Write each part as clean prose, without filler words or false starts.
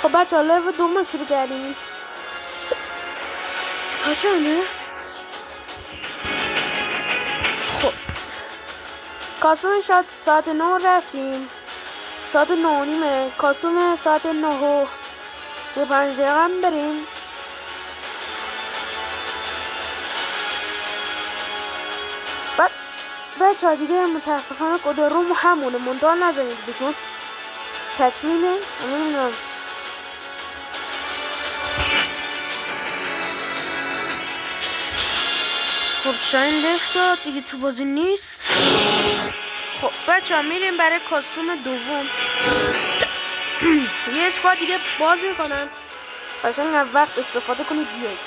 خب بچه ها لایو دوم شروع کردیم. ساشانه خب کاسوم ساعت 9 رفتیم، ساعت 9 نیمه. کاسوم ساعت 9 و 35 دقیقه هم بریم. بعد بچه ها دیگه متاسفانه کد روم همونه، منتها نزنید بکن تکمیله. نمیدونم خب شاین لفت داد دیگه، تو بازی نیست. خب بچه ها میریم برای کاستوم دوم. یه اسکواد دیگه باز میکنن، قشنگ از وقت استفاده کنید بیایید.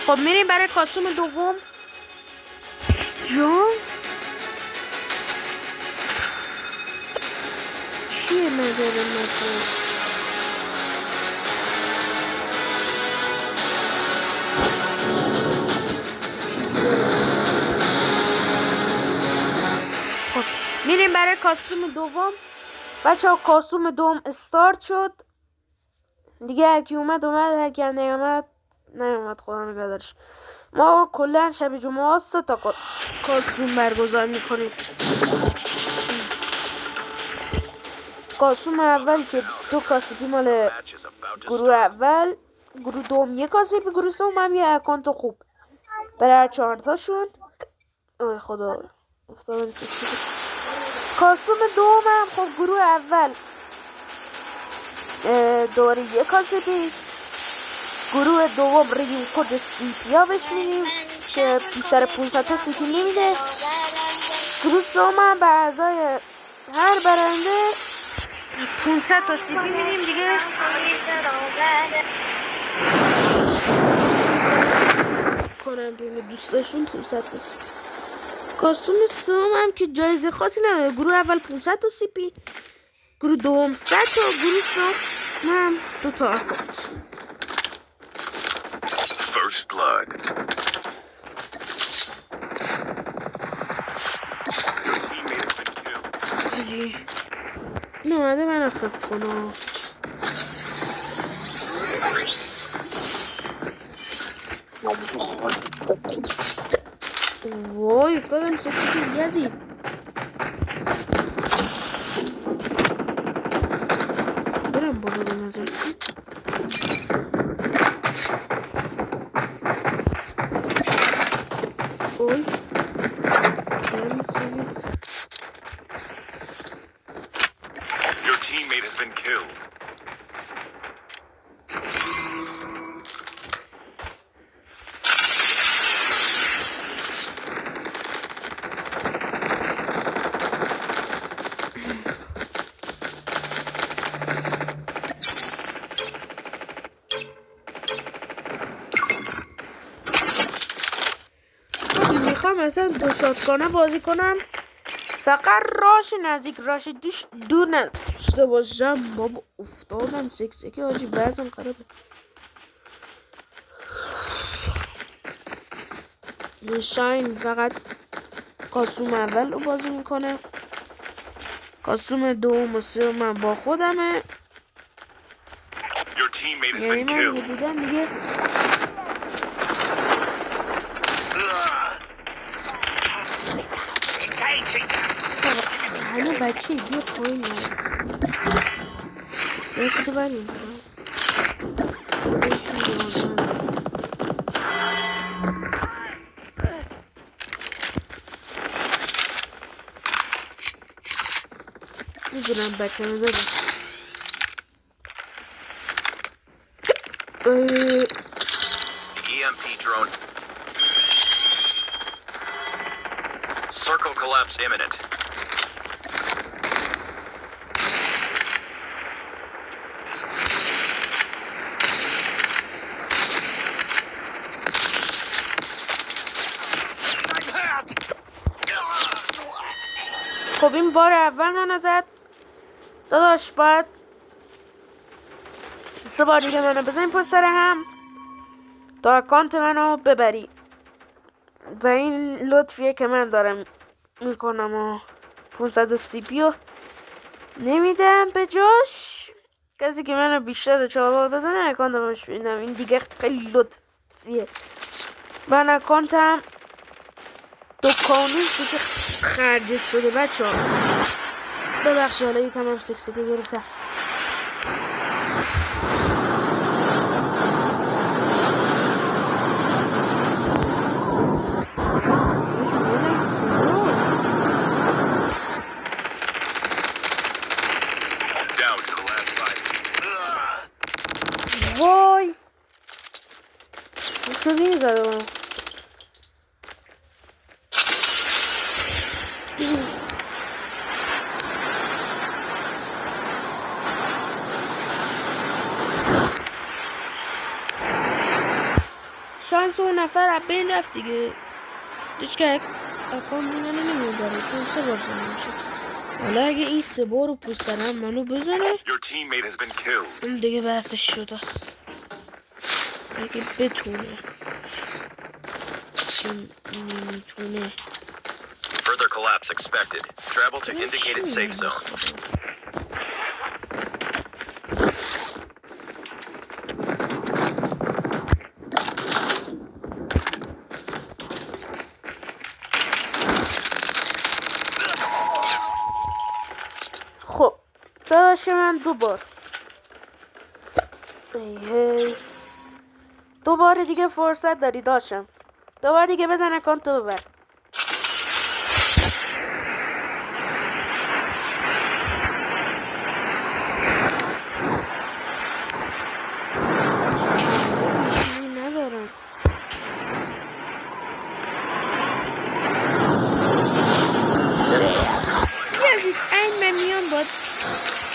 خب میریم برای کاستوم دوم. جان چیه نداره نکنه؟ خب میریم برای کاستوم دوم. بچه ها کاستوم دوم استارت شد دیگه. هرکی اومد هرکی نیامد خدا نگهدارش. ما کلا شب جمعه 3 تا کاستوم برگزار میکنیم. کاستوم اول که 2 کاسپی مال گروه اول، گروه دوم 1 کاسپی، گروه سوم هم یه اکانت خوب برای 4 تاشون. آی خدا افتادم چی. کاستوم دوم هم خب گروه اول دوره 1 کاسپی، گروه دوم ریم کد CP ها بهش میدیم که بیشتر 500 تا CP نمیده. گروه سوم هم به اعضای هر برنده 500 تا CP میدیم دیگه. کنم بین دوستاشون 500 تا CP. کاستوم سوم هم که جایزه خاصی نداره. گروه اول 500 تا CP، گروه دوم 100 تا، گروه سوم هم 2 تا اکانت. First blood. نه اومده من خفت کنم. وای افتادم سکسی یزید. برم بالا به نظر چی؟ اوی برم سیویس. Your teammate has been killed. میخوام مثلا 2 شاتگانه بازی کنم، فقط راش نزدیک راش دور نداشته باشم. بابا افتادم سکسکی آجی بعضم خرابه. شاین فقط کاستوم اول رو بازی میکنه، کاستوم دوم و سوم من با خودمه. یعنی من حدودا دیگه هنو بچه بیا پایین سکت بریم میدونم بکنه داده. EMP drone. Circle collapse imminent. خب این بار اول منو زد داداش، باید 3 بار دیگه منو بزنی پشت سر هم تا اکانت منو ببری و این لطفیه که من دارم میکنم و 500 سی پی رو نمیدم به جاش کسی که منو بیشتر 4 بار بزنه اکانتمش میدم. این دیگه خیلی لطفیه. من اکانتم دکانی دیگه خرجش شده بچه ها. ببخشی حالا یکم هم سکسیده گرفتم. Down to the last 5. وای شدی این زده بانم. شانس اون نفر از بین رفت دیگه. هیچ که اکانت منو نمیداره چون 3 بار زنم شد. حالا اگه این 3 بار رو پشت سرم منو بزنه Your teammate has been killed. اون دیگه بحثش شده است. اگه بتونه نمیتونه Further collapse expected. Travel to indicated safe zone. خب داداش من 2 بار هی 2 بار دیگه فرصت داری داشتم 2 بار دیگه بزن اکانتو ببر. ندارم یزید این من میام باید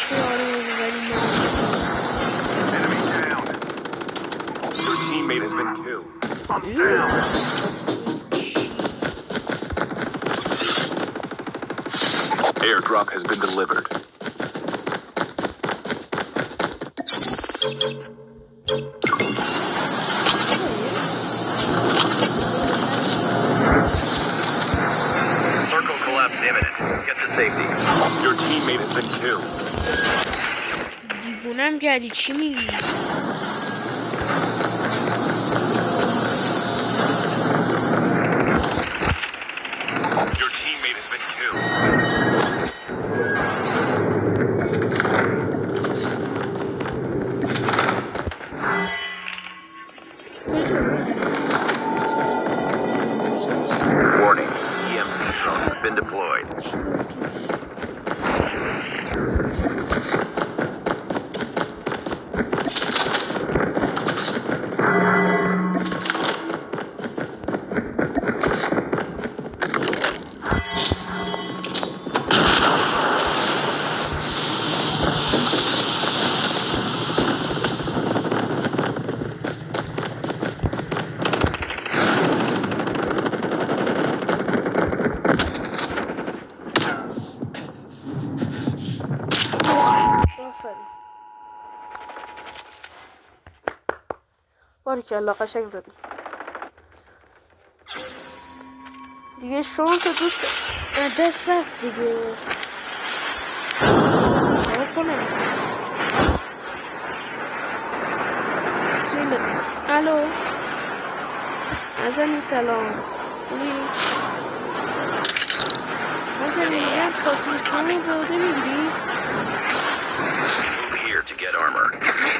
چهارم ولی Enemy down. Your teammate has been killed. Airdrop has been delivered. Circle collapse imminent. Get to safety. Your teammate has been killed. دیوونم کردی چی میگی؟ Your teammate has been killed. Warning. EMP drone has been deployed. آفرین باریکلا قشنگ زدی دیگه. شانس دوست دست رفت دیگه. نگاه کنم الو نزنی سلام خوبی؟ نزنی میگم پاسیسیون بوده میگیری؟ Move here to get armor.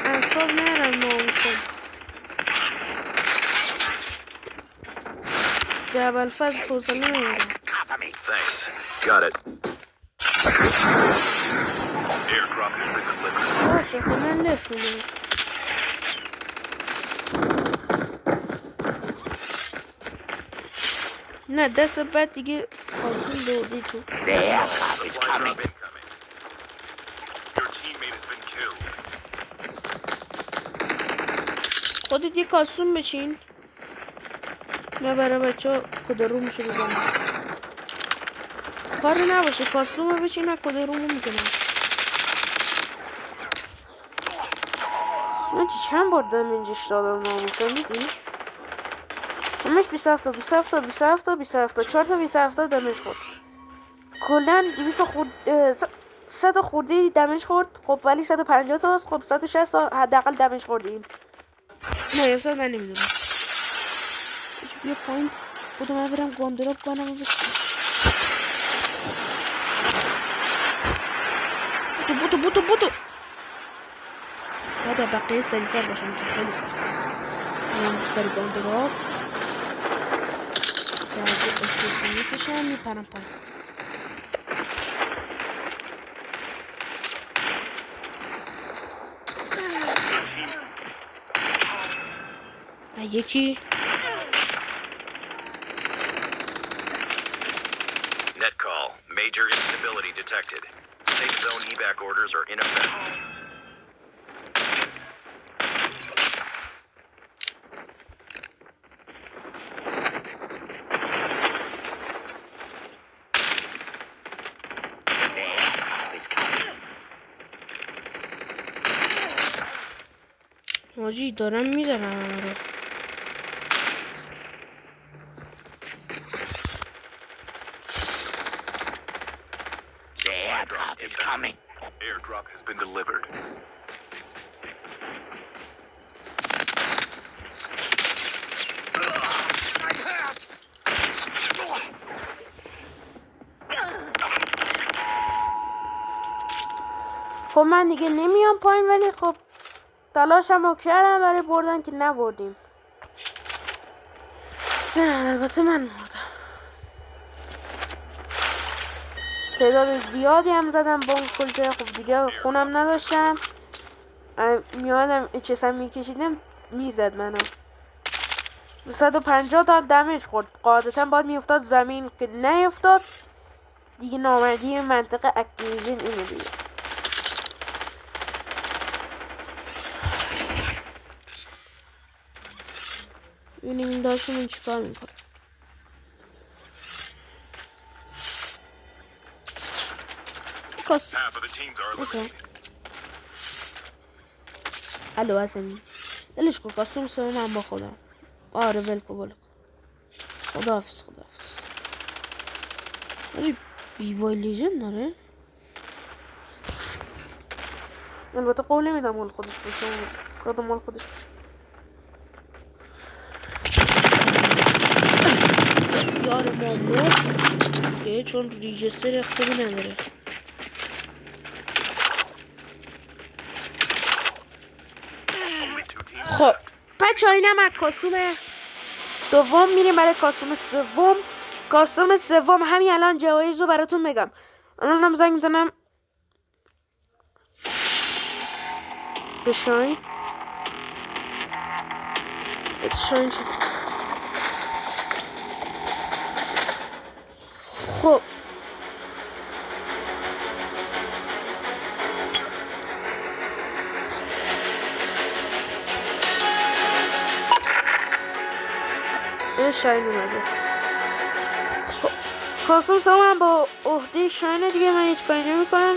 انصاب نرم ناموسم جبل فضل حوصله ندارم. Thanks. Got it. Airdrop has been delivered. باشه خب من لفت میدونم. نه دست بعد دیگه پاسون دودی تو. The airdrop is coming. Your teammate has been killed. خودت یه کاسون بچین من برای بچه ها کدرومشو بزنم. کار نباشه کاستوم بچینم کده رو میکنم. من چند بار دمیجش دادم ناموسا میدی؟ همش 27 4 تا 27 دمیج خورد کلا 200 خورد 100 خورده دمیج خورد. خب ولی 150 تاست. خب 160 تا حداقل دمیج خوردیم. نه یه من نمیدونم. بیا پایین بودو من برم گاندراب کنم و بسیم. بودو باید بقیه سریعتر باشم که خیلی سخت. میام سری گاندراب درگه بسیسی میکشم میپرم پایین. یکی Net call. Major instability detected. Safe zone evac orders are in effect. حاجی دارم میزنم همه رو. Airdrop is coming. Airdrop has been delivered. خب من دیگه نمیام پایین ولی خب تلاشم رو کردم برای بردن که نبردیم. البته من مردم. تعداد زیادی هم زدم با اون کلته. خب دیگه خونم نداشتم. میادم اچسم میکشیدم میزد منو. 150 تا دمیج خورد. قاعدتا باید میافتاد زمین که نیافتاد. دیگه نامردی منطقه اکتیویژن اینه دیگه. ببینیم این داشتیم چیکار میکنه. الو حسنی دلش کن کاستوم سوم من با خودم. آره ولکو خداحافظ. آره بیوای لیژن داره. البته قول نمیدم مال خودش باشه. کارو مال خودش باشه. یار ما مرد چون ریجستر خوبی نداره. خب بچه اینم از کاستوم دوم میریم برای کاستوم سوم. کاستوم سوم همین الان جوایز رو براتون بگم. الانم زنگ میزنم به شاین. شاین شد. خب شاین اومده. کاستوم سوم هم با عهده شاینه دیگه. من هیچ کاری نمی کنم.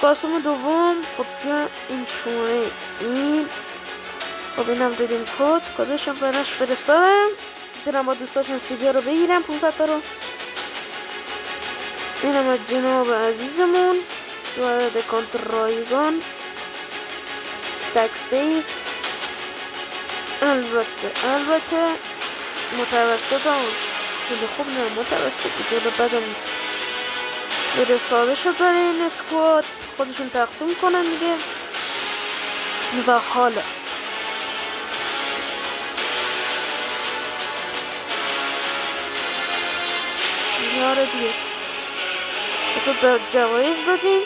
کاستوم دوم خب بیا این شماره این. خب اینم بدیم کدش هم براش فرستادم. برم با دوستاشون سیگار رو بگیرم 500 تا رو. اینم از جناب عزیزمون وارد کانتر رایگان تکسی. البته متوسط هم خیلی خوب نه متوسط دیگه بدم نیست. فرستاده شد برای این اسکواد. خودشون تقسیم کنن دیگه. و حالا آره دیگه تو جوایز دادیم.